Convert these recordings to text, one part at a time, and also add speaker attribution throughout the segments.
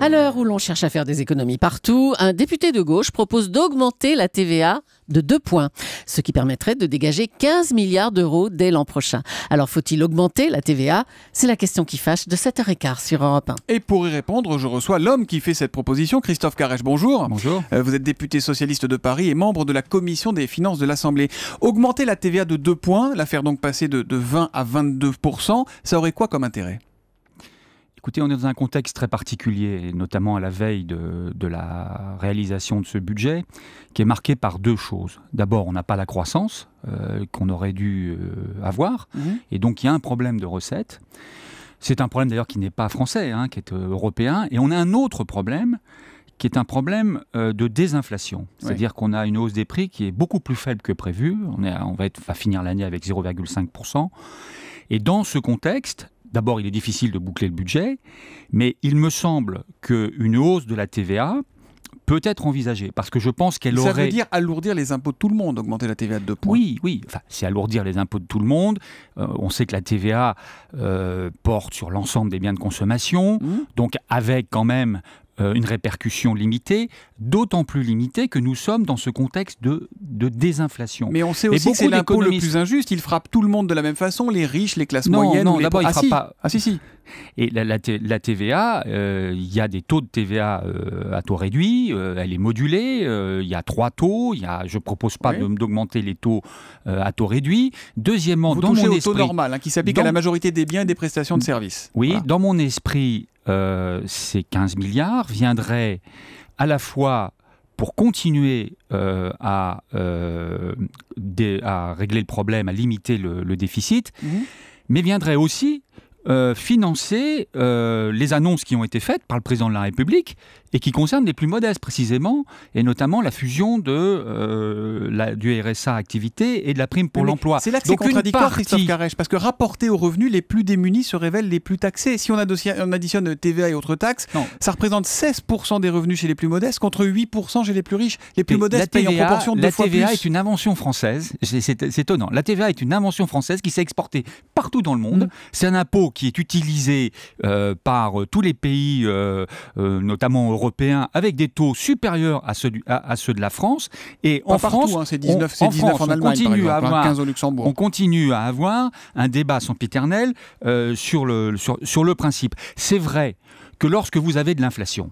Speaker 1: À l'heure où l'on cherche à faire des économies partout, un député de gauche propose d'augmenter la TVA de 2 points, ce qui permettrait de dégager 15 milliards d'euros dès l'an prochain. Alors faut-il augmenter la TVA? C'est la question qui fâche de 7h15 sur Europe 1.
Speaker 2: Et pour y répondre, je reçois l'homme qui fait cette proposition, Christophe Carrèche. Bonjour.
Speaker 3: Bonjour.
Speaker 2: Vous êtes député socialiste de Paris et membre de la commission des finances de l'Assemblée. Augmenter la TVA de 2 points, la faire donc passer de 20 à 22%, ça aurait quoi comme intérêt ?
Speaker 3: Écoutez, on est dans un contexte très particulier, notamment à la veille de la réalisation de ce budget, qui est marqué par 2 choses. D'abord, on n'a pas la croissance qu'on aurait dû avoir, et donc il y a un problème de recettes. C'est un problème d'ailleurs qui n'est pas français, qui est européen. Et on a un autre problème, qui est un problème de désinflation. C'est-à-dire qu'on a une hausse des prix qui est beaucoup plus faible que prévu. On va finir l'année avec 0,5%. Et dans ce contexte, d'abord, il est difficile de boucler le budget, mais il me semble qu'une hausse de la TVA peut être envisagée, parce que je pense qu'elle aurait...
Speaker 2: Ça veut dire alourdir les impôts de tout le monde, augmenter la TVA de 2 points.
Speaker 3: Oui, enfin, c'est alourdir les impôts de tout le monde. On sait que la TVA porte sur l'ensemble des biens de consommation, donc avec quand même une répercussion limitée, d'autant plus limitée que nous sommes dans ce contexte de désinflation.
Speaker 2: Mais on sait aussi que c'est l'impôt le plus injuste, il frappe tout le monde de la même façon, les riches, les classes moyennes...
Speaker 3: Non, d'abord il ne frappe pas...
Speaker 2: Ah si.
Speaker 3: Et la TVA, il y a des taux de TVA à taux réduit, elle est modulée, il y a 3 taux, je ne propose pas d'augmenter les taux à taux réduit. Deuxièmement,
Speaker 2: vous
Speaker 3: dans mon esprit...
Speaker 2: Vous touchez au taux normal, qui s'applique à la majorité des biens et des prestations de services.
Speaker 3: Oui, voilà. Dans mon esprit, ces 15 milliards viendraient à la fois pour continuer à régler le problème, à limiter le déficit, mais viendraient aussi financer les annonces qui ont été faites par le président de la République et qui concernent les plus modestes précisément, et notamment la fusion du RSA activité et de la prime pour l'emploi.
Speaker 2: C'est là que c'est contradictoire, Christophe Carrèche, parce que rapporté aux revenus, les plus démunis se révèlent les plus taxés. Si on additionne TVA et autres taxes, ça représente 16% des revenus chez les plus modestes contre 8% chez les plus riches. Les plus modestes payent en proportion 2 fois plus.
Speaker 3: La TVA est une invention française, c'est étonnant. La TVA est une invention française qui s'est exportée partout dans le monde. C'est un impôt qui est utilisé par tous les pays, notamment européens, avec des taux supérieurs à ceux de la France. Et en France,
Speaker 2: c'est 19 en Allemagne, par exemple, 15 au Luxembourg.
Speaker 3: On continue à avoir un débat sempiternel sur le principe. C'est vrai que lorsque vous avez de l'inflation,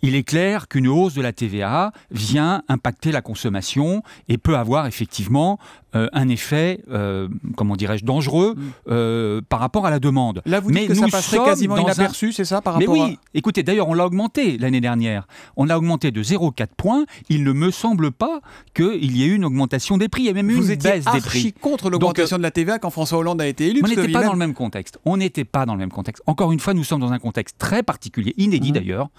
Speaker 3: il est clair qu'une hausse de la TVA vient impacter la consommation et peut avoir effectivement un effet, dangereux par rapport à la demande.
Speaker 2: Là, vous dites que ça passerait quasiment inaperçu, c'est ça, par rapport
Speaker 3: oui, écoutez, d'ailleurs, on l'a augmenté l'année dernière. On l'a augmenté de 0,4 points. Il ne me semble pas qu'il y ait eu une augmentation des prix. Il y a même eu une baisse des prix.
Speaker 2: Vous étiez archi contre l'augmentation de la TVA quand François Hollande a été élu.
Speaker 3: On n'était pas dans le même contexte. Encore une fois, nous sommes dans un contexte très particulier, inédit d'ailleurs,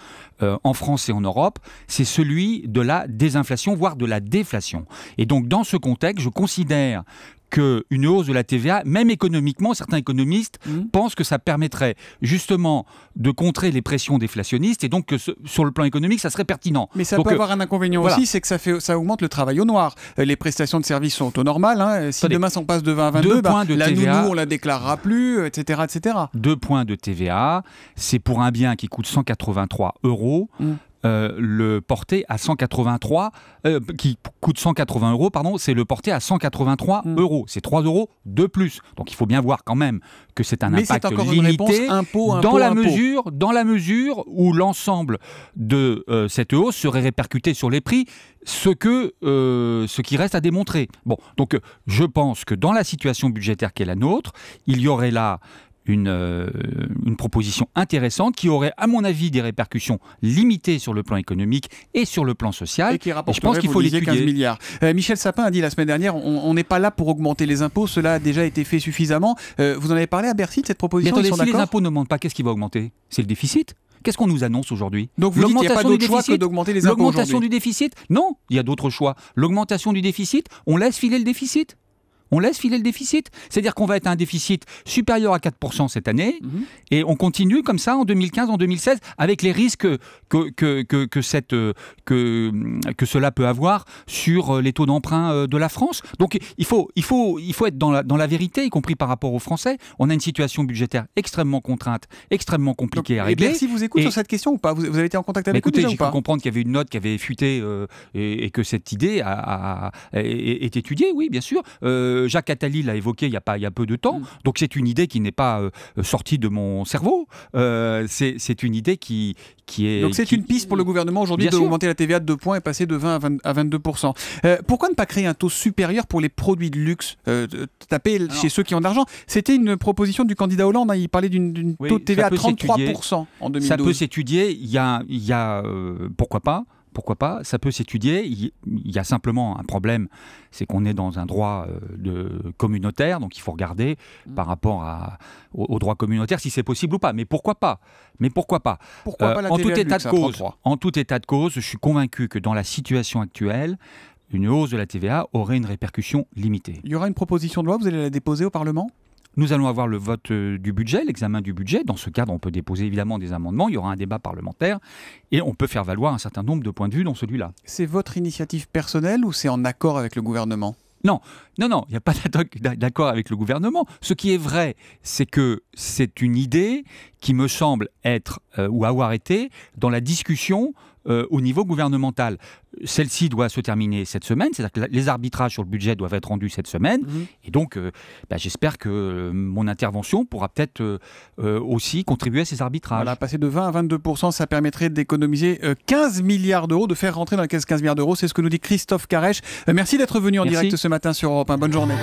Speaker 3: en France et en Europe. C'est celui de la désinflation, voire de la déflation. Et donc, dans ce contexte, je considère qu'une hausse de la TVA, même économiquement, certains économistes pensent que ça permettrait justement de contrer les pressions déflationnistes et donc que sur le plan économique, ça serait pertinent.
Speaker 2: Mais ça peut avoir un inconvénient aussi, c'est que ça augmente le travail au noir. Les prestations de services sont au normal. Si demain ça passe de 20 à 22, la nounou, on la déclarera plus, etc., etc.
Speaker 3: 2 points de TVA, c'est pour un bien qui coûte 183 €. Le porter à 183, qui coûte 180 €, pardon, c'est le porter à 183 €. C'est 3 € de plus. Donc il faut bien voir quand même que c'est un impact limité dans la mesure où l'ensemble de cette hausse serait répercuté sur les prix, ce qui reste à démontrer. Bon, donc je pense que dans la situation budgétaire qui est la nôtre, il y aurait là une proposition intéressante qui aurait, à mon avis, des répercussions limitées sur le plan économique et sur le plan social.
Speaker 2: Et qui rapporterait, je pense qu'il faut l'étudier. 15 milliards. Michel Sapin a dit la semaine dernière, on n'est pas là pour augmenter les impôts, cela a déjà été fait suffisamment. Vous en avez parlé à Bercy de cette proposition?
Speaker 3: Mais attendez, si les impôts n'augmentent pas, qu'est-ce qui va augmenter? C'est le déficit. Qu'est-ce qu'on nous annonce aujourd'hui?
Speaker 2: Donc vous dites qu'il n'y a pas d'autre choix que d'augmenter les impôts?
Speaker 3: L'augmentation du déficit? Non, il y a d'autres choix. L'augmentation du déficit, on laisse filer le déficit. On laisse filer le déficit. C'est-à-dire qu'on va être à un déficit supérieur à 4% cette année, et on continue comme ça en 2015, en 2016, avec les risques que cela peut avoir sur les taux d'emprunt de la France. Donc il faut être dans la vérité, y compris par rapport aux Français. On a une situation budgétaire extrêmement contrainte, extrêmement compliquée à régler.
Speaker 2: Bercy vous écoute sur cette question ou pas? Vous avez été en contact avec eux déjà ou pas?
Speaker 3: J'ai cru comprendre qu'il y avait une note qui avait fuité et que cette idée est étudiée, oui, bien sûr. Jacques Attali l'a évoqué il y a peu de temps. Donc c'est une idée qui n'est pas sortie de mon cerveau. C'est une idée qui est...
Speaker 2: Donc c'est une piste pour le gouvernement aujourd'hui d'augmenter la TVA de 2 points et passer de 20 à 22%. Pourquoi ne pas créer un taux supérieur pour les produits de luxe, taper chez ceux qui ont de l'argent? C'était une proposition du candidat Hollande. Il parlait d'une taux de TVA à 33% en 2012.
Speaker 3: Ça peut s'étudier. Il y a pourquoi pas? Pourquoi pas? Ça peut s'étudier. Il y a simplement un problème, c'est qu'on est dans un droit communautaire, donc il faut regarder par rapport au droit communautaire si c'est possible ou pas. Mais pourquoi pas? Pourquoi pas la en tout état de cause, je suis convaincu que dans la situation actuelle, une hausse de la TVA aurait une répercussion limitée.
Speaker 2: Il y aura une proposition de loi, vous allez la déposer au Parlement?
Speaker 3: Nous allons avoir le vote du budget, l'examen du budget. Dans ce cadre, on peut déposer évidemment des amendements. Il y aura un débat parlementaire et on peut faire valoir un certain nombre de points de vue dans celui-là. C'est
Speaker 2: votre initiative personnelle ou c'est en accord avec le gouvernement ?
Speaker 3: Non, il n'y a pas d'accord avec le gouvernement. Ce qui est vrai, c'est que c'est une idée qui me semble être ou avoir été dans la discussion au niveau gouvernemental. Celle-ci doit se terminer cette semaine, c'est-à-dire que les arbitrages sur le budget doivent être rendus cette semaine, et donc j'espère que mon intervention pourra peut-être aussi contribuer à ces arbitrages.
Speaker 2: Voilà, passer de 20 à 22%, ça permettrait d'économiser 15 milliards d'euros, de faire rentrer dans la caisse 15 milliards d'euros, c'est ce que nous dit Christophe Caresche. Merci d'être venu en direct ce matin sur Europe 1. Bonne journée.